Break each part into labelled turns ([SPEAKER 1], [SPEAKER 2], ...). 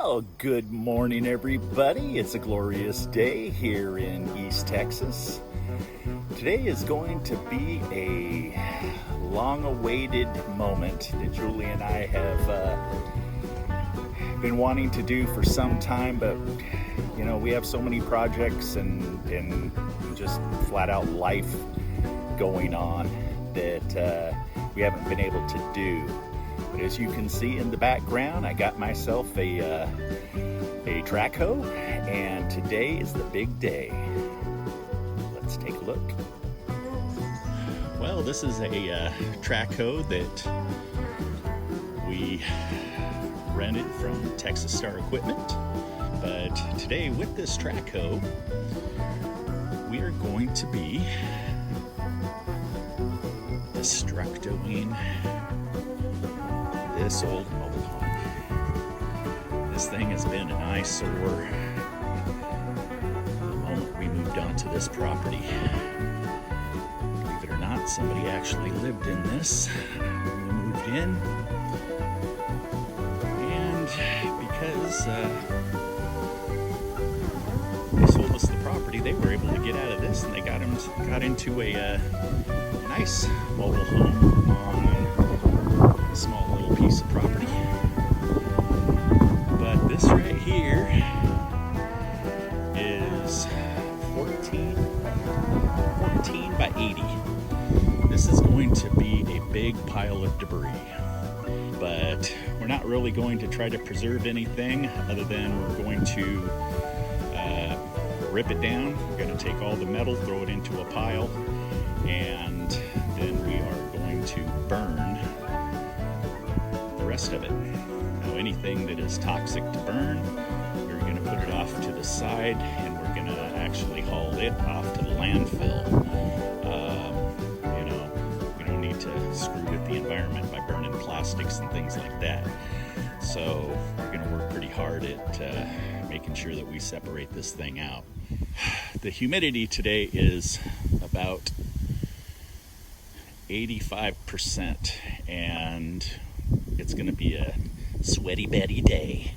[SPEAKER 1] Well, good morning, everybody. It's a glorious day here in East Texas. Today is going to be a long-awaited moment that Julie and I have been wanting to do for some time, but you know, we have so many projects and just flat-out life going on that we haven't been able to do. But as you can see in the background, I got myself a track hoe, and today is the big day. Let's take a look. Well, this is a track hoe that we rented from Texas Star Equipment. But today with this track hoe, we are going to be destructoing this old mobile home. This thing has been an eyesore the moment we moved onto this property. Believe it or not, somebody actually lived in this when we moved in. And because they sold us the property, they were able to get out of this, and they got into a nice mobile home on a small little piece of property. But this right here is 14 by 80. This is going to be a big pile of debris, but we're not really going to try to preserve anything other than we're going to rip it down. We're going to take all the metal, throw it into a pile, and then we are going to burn the rest of it. Now, anything that is toxic to burn, we're going to put it off to the side, and we're going to actually haul it off to the landfill. You know, we don't need to screw with the environment by burning plastics and things like that. So we're going to work pretty hard at making sure that we separate this thing out. The humidity today is about 85%, and it's going to be a sweaty Betty day.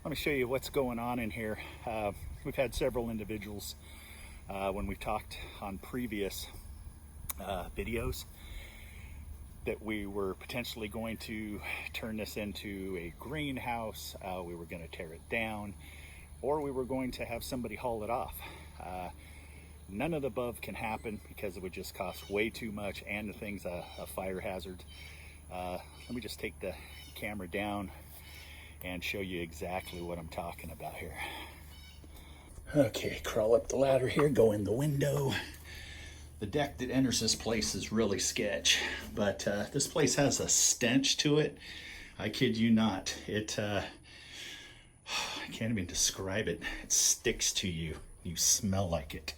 [SPEAKER 1] Let me show you what's going on in here. We've had several individuals when we've talked on previous videos that we were potentially going to turn this into a greenhouse. We were going to tear it down, or we were going to have somebody haul it off. None of the above can happen because it would just cost way too much, and the thing's a fire hazard. Let me just take the camera down and show you exactly what I'm talking about here. Okay, crawl up the ladder here, go in the window. The deck that enters this place is really sketch, but this place has a stench to it. I kid you not. I can't even describe it. It sticks to you. You smell like it.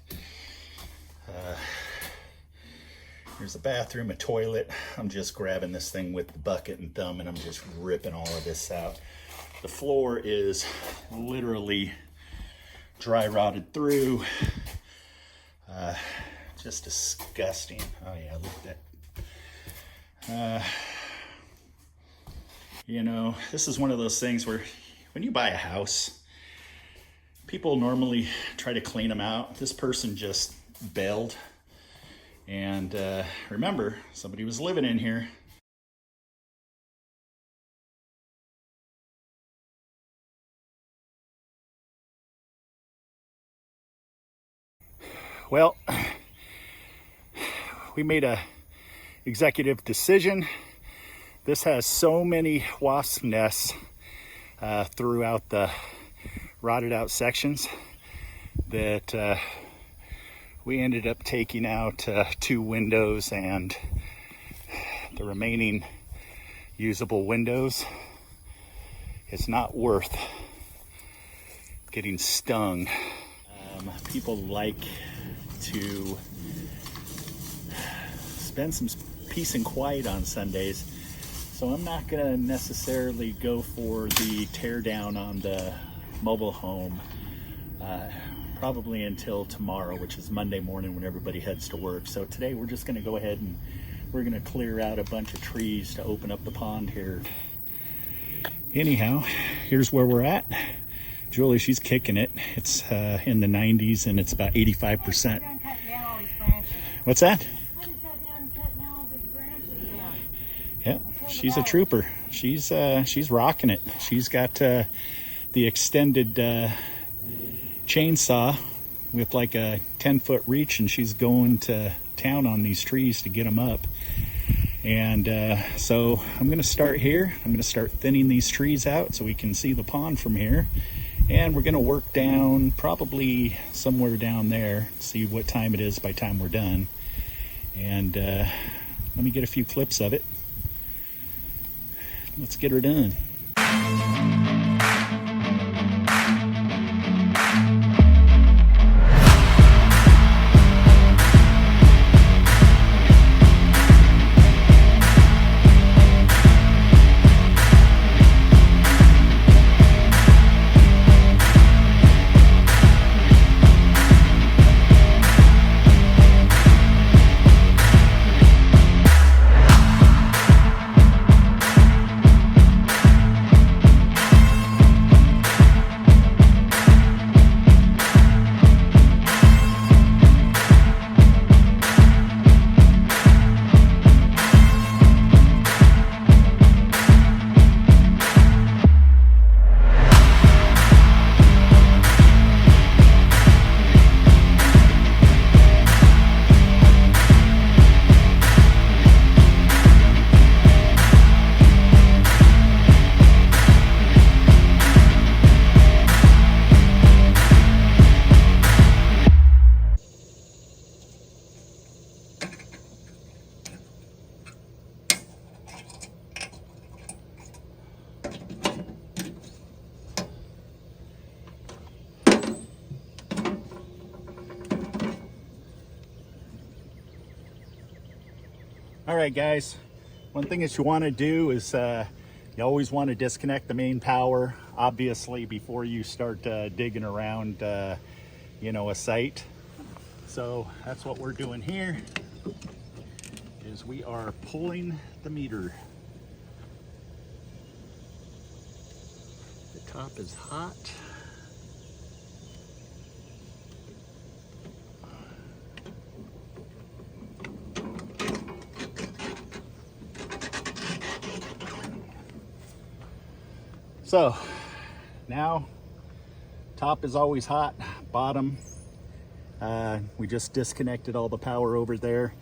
[SPEAKER 1] Here's a bathroom, a toilet. I'm just grabbing this thing with the bucket and thumb, and I'm just ripping all of this out. The floor is literally dry rotted through. Just disgusting. Oh yeah, look at that. You know, this is one of those things where when you buy a house, people normally try to clean them out. This person just bailed. And remember, somebody was living in here. Well, we made a executive decision. This has so many wasp nests throughout the rotted out sections that we ended up taking out 2 windows, and the remaining usable windows. It's not worth getting stung. People like to spend some peace and quiet on Sundays, so I'm not gonna necessarily go for the tear down on the mobile home probably until tomorrow, which is Monday morning when everybody heads to work. So today we're just gonna go ahead and we're gonna clear out a bunch of trees to open up the pond here. Anyhow, here's where we're at. Julie, she's kicking it. It's in the 90s and it's about 85%. What's that? Yep, she's a trooper. She's rocking it. She's got the extended chainsaw with like a 10-foot reach, and she's going to town on these trees to get them up. And so I'm going to start here. I'm going to start thinning these trees out so we can see the pond from here. And we're going to work down probably somewhere down there, see what time it is by the time we're done. And let me get a few clips of it. Let's get her done. All right, guys, one thing that you want to do is you always want to disconnect the main power, obviously, before you start digging around, you know, a site. So that's what we're doing here, is we are pulling the meter. The top is hot. So now top is always hot, bottom, we just disconnected all the power over there.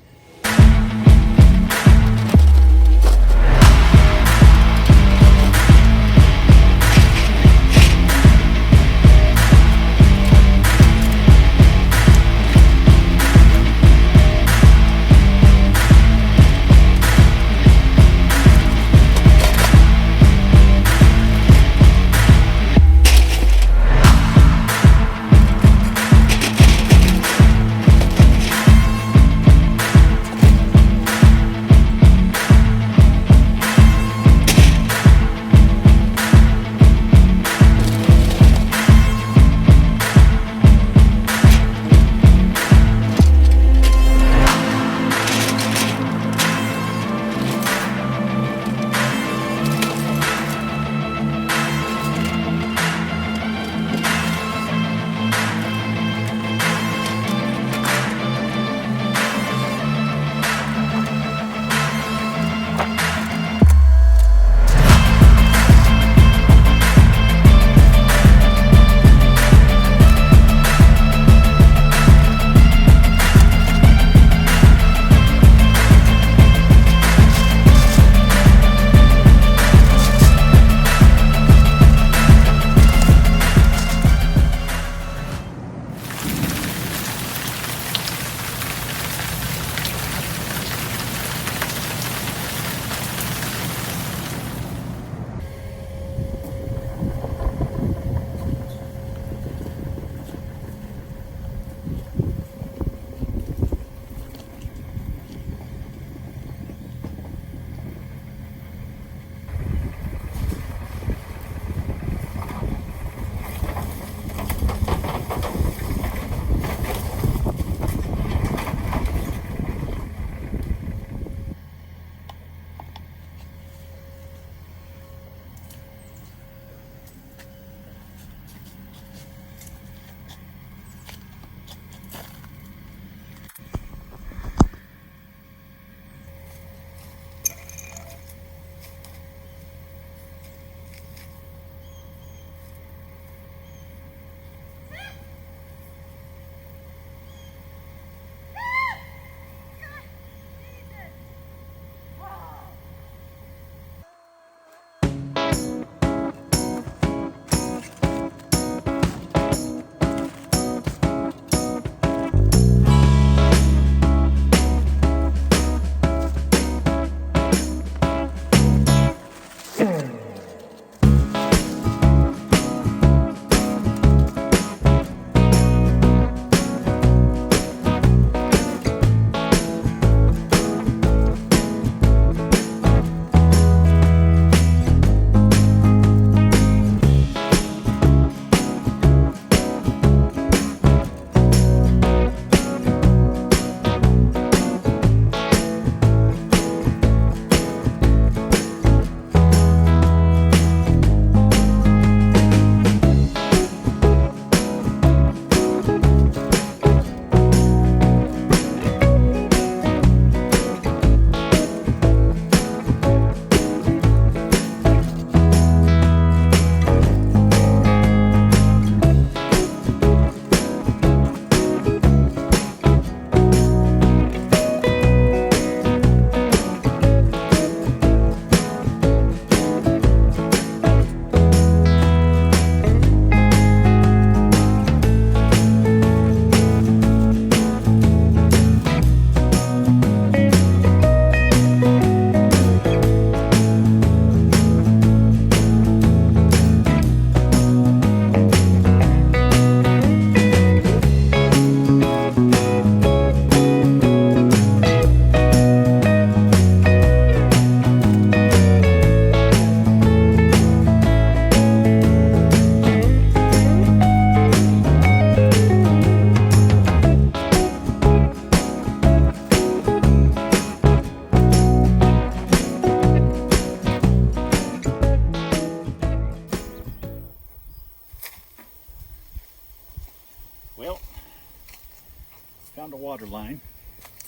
[SPEAKER 1] water line,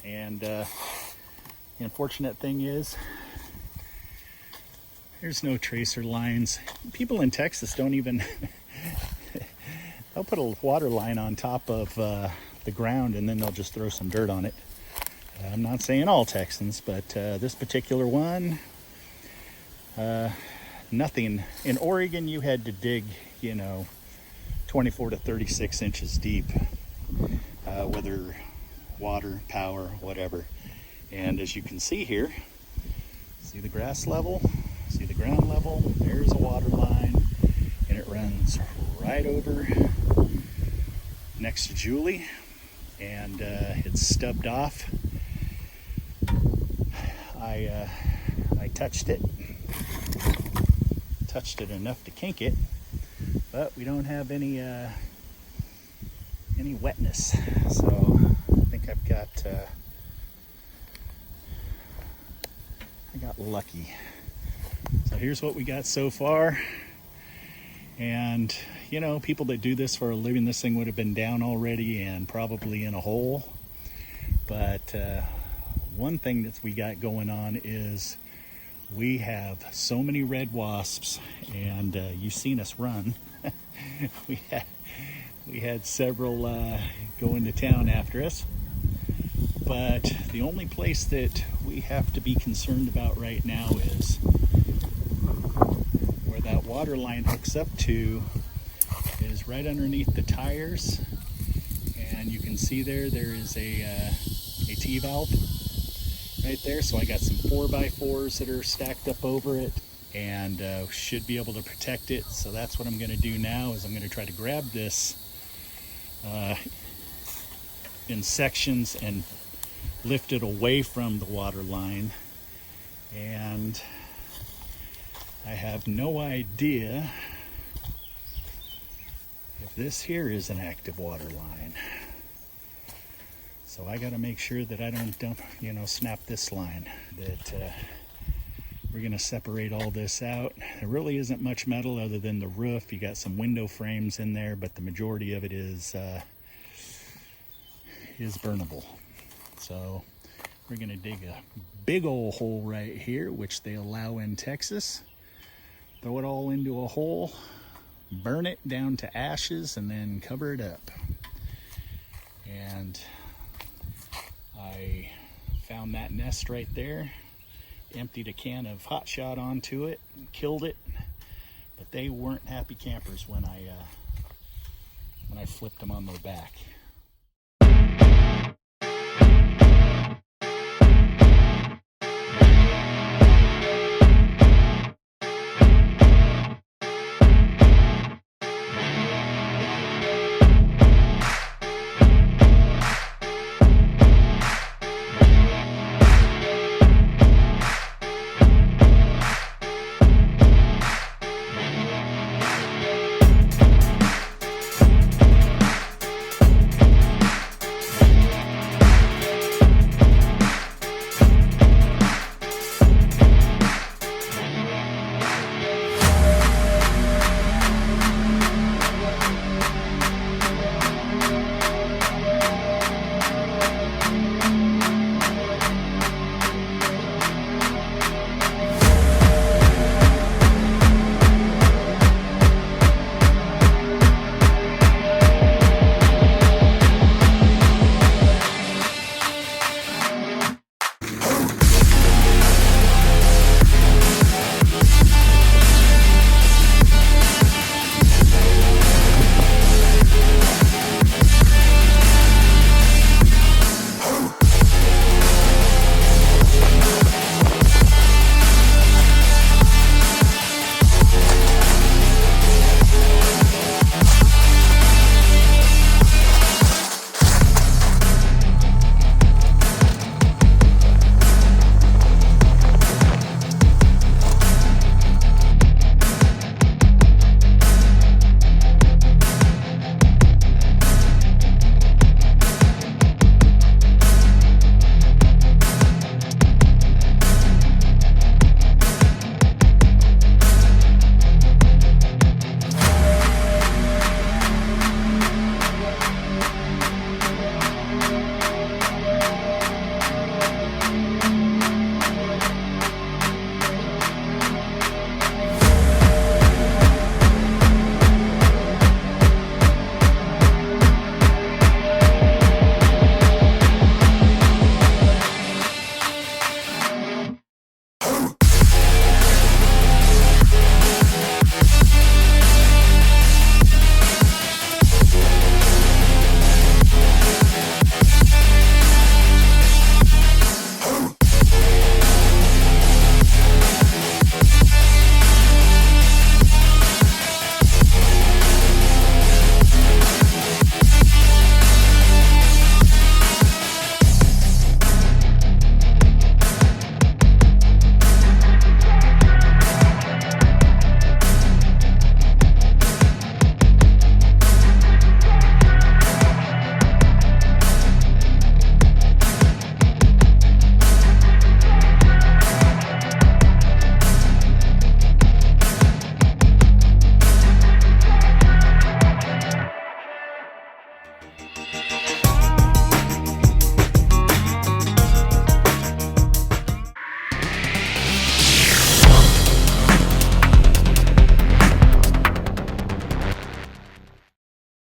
[SPEAKER 1] and the unfortunate thing is there's no tracer lines. People in Texas don't even they'll put a water line on top of the ground, and then they'll just throw some dirt on it. I'm not saying all Texans, but this particular one, nothing. In Oregon, you had to dig, 24 to 36 inches deep, whether water, power, whatever. And as you can see here, see the grass level, see the ground level, there's a water line, and it runs right over next to Julie, and it's stubbed off. I touched it enough to kink it, but we don't have any wetness, so I think I got lucky. So here's what we got so far, and people that do this for a living, this thing would have been down already and probably in a hole. But one thing that we got going on is we have so many red wasps, and you've seen us run. we had several go into town after us, but the only place that we have to be concerned about right now is where that water line hooks up to is right underneath the tires, and you can see there is a T-valve right there. So I got some 4x4s that are stacked up over it, and should be able to protect it. So that's what I'm going to do now, is I'm going to try to grab this in sections and lift it away from the water line. And I have no idea if this here is an active water line. So I got to make sure that I don't snap this line, that we're going to separate all this out. There really isn't much metal other than the roof. You got some window frames in there, but the majority of it is burnable. So we're going to dig a big old hole right here, which they allow in Texas. Throw it all into a hole, burn it down to ashes, and then cover it up. And I found that nest right there, emptied a can of hot shot onto it, and killed it. But they weren't happy campers when I flipped them on their back.